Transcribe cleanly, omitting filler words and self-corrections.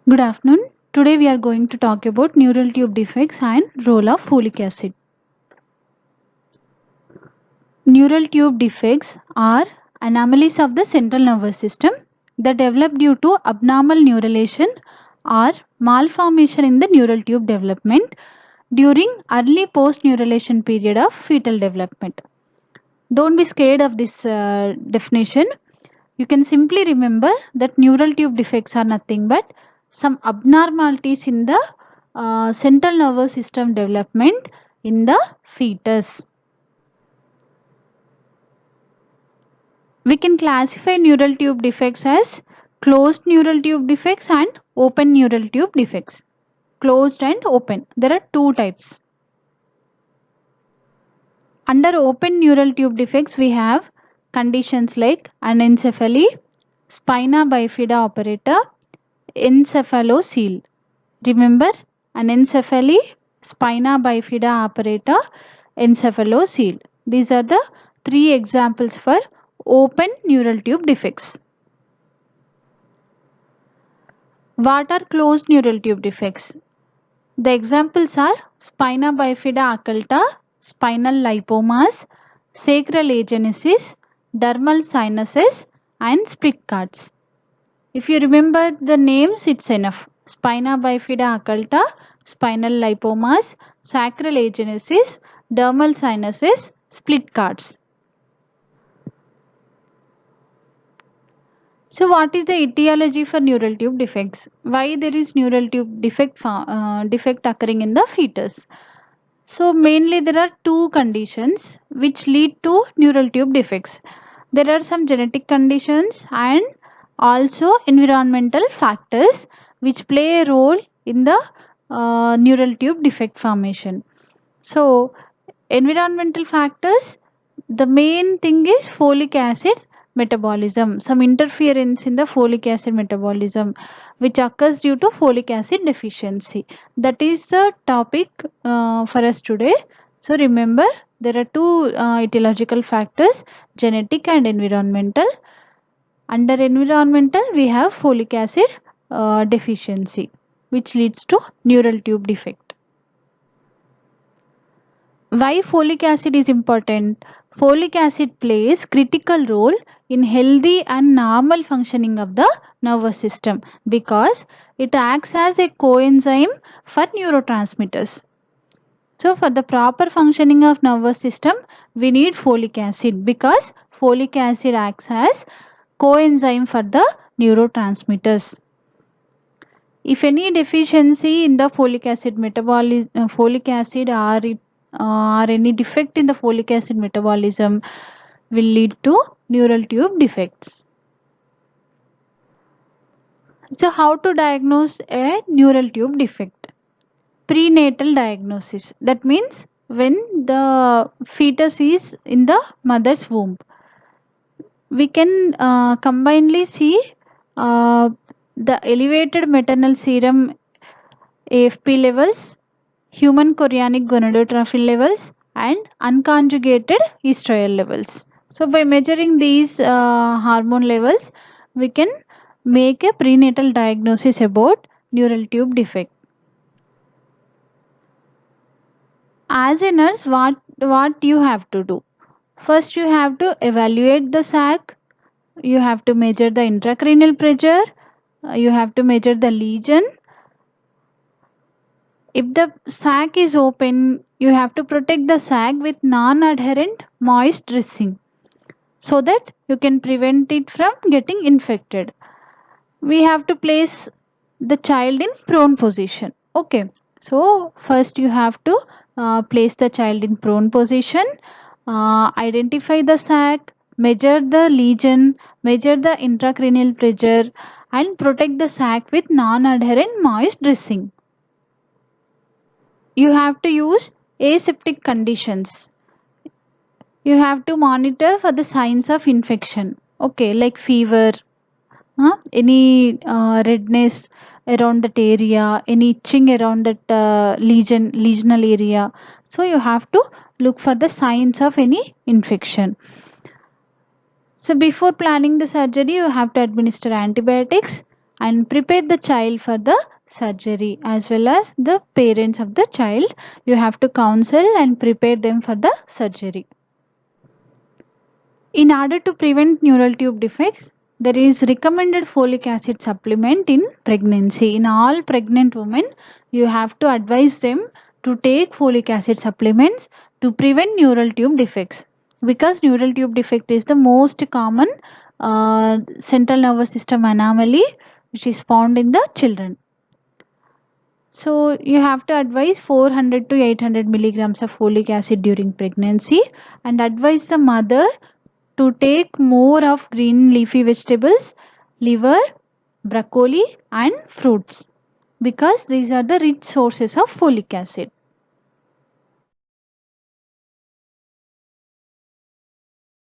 Good afternoon. Today we are going to talk about neural tube defects and role of folic acid. Neural tube defects are anomalies of the central nervous system that develop due to abnormal neurulation or malformation in the neural tube development during early post-neurulation period of fetal development. Don't be scared of this definition. You can simply remember that neural tube defects are nothing but some abnormalities in the central nervous system development in the fetus. We can classify neural tube defects as closed neural tube defects and open neural tube defects. Closed and open. There are two types. Under open neural tube defects, we have conditions like anencephaly, spina bifida operator, encephalocele. Remember, anencephaly, spina bifida operator, encephalocele. These are the three examples for open neural tube defects. What are closed neural tube defects? The examples are spina bifida occulta, spinal lipomas, sacral agenesis, dermal sinuses, and split cards. If you remember the names, it's enough. Spina bifida occulta, spinal lipomas, sacral agenesis, dermal sinuses, split cards. So what is the etiology for neural tube defects? Why there is neural tube defect occurring in the fetus? So mainly there are two conditions which lead to neural tube defects. There are some genetic conditions and also environmental factors which play a role in the neural tube defect formation. So environmental factors, the main thing is folic acid metabolism, some interference in the folic acid metabolism which occurs due to folic acid deficiency. That is the topic for us today. So remember, there are two etiological factors, genetic and environmental. Under environmental, we have folic acid deficiency which leads to neural tube defect. Why folic acid is important? Folic acid plays critical role in healthy and normal functioning of the nervous system because it acts as a coenzyme for neurotransmitters. So for the proper functioning of nervous system, we need folic acid because folic acid acts as coenzyme for the neurotransmitters. If any deficiency in the folic acid metabolism, folic acid or any defect in the folic acid metabolism will lead to neural tube defects. So how to diagnose a neural tube defect? Prenatal diagnosis. That means when the fetus is in the mother's womb. We can combinedly see the elevated maternal serum AFP levels, human chorionic gonadotrophin levels and unconjugated estriol levels. So by measuring these hormone levels, we can make a prenatal diagnosis about neural tube defect. As a nurse, what you have to do? First, you have to evaluate the sac. You have to measure the intracranial pressure. You have to measure the lesion. If the sac is open, you have to protect the sac with non-adherent moist dressing so that you can prevent it from getting infected. We have to place the child in prone position. Okay, so first you have to place the child in prone position, identify the sac, measure the lesion, measure the intracranial pressure and protect the sac with non-adherent moist dressing. You have to use aseptic conditions. You have to monitor for the signs of infection. Okay, like fever, any redness around that area, any itching around that lesional area. So you have to look for the signs of any infection. So before planning the surgery, you have to administer antibiotics. and prepare the child for the surgery, as well as the parents of the child. You have to counsel and prepare them for the surgery. In order to prevent neural tube defects, there is recommended folic acid supplement in pregnancy. In all pregnant women, you have to advise them to take folic acid supplements to prevent neural tube defects, because neural tube defect is the most common central nervous system anomaly which is found in the children. So you have to advise 400 to 800 milligrams of folic acid during pregnancy, and advise the mother to take more of green leafy vegetables, liver, broccoli and fruits, because these are the rich sources of folic acid.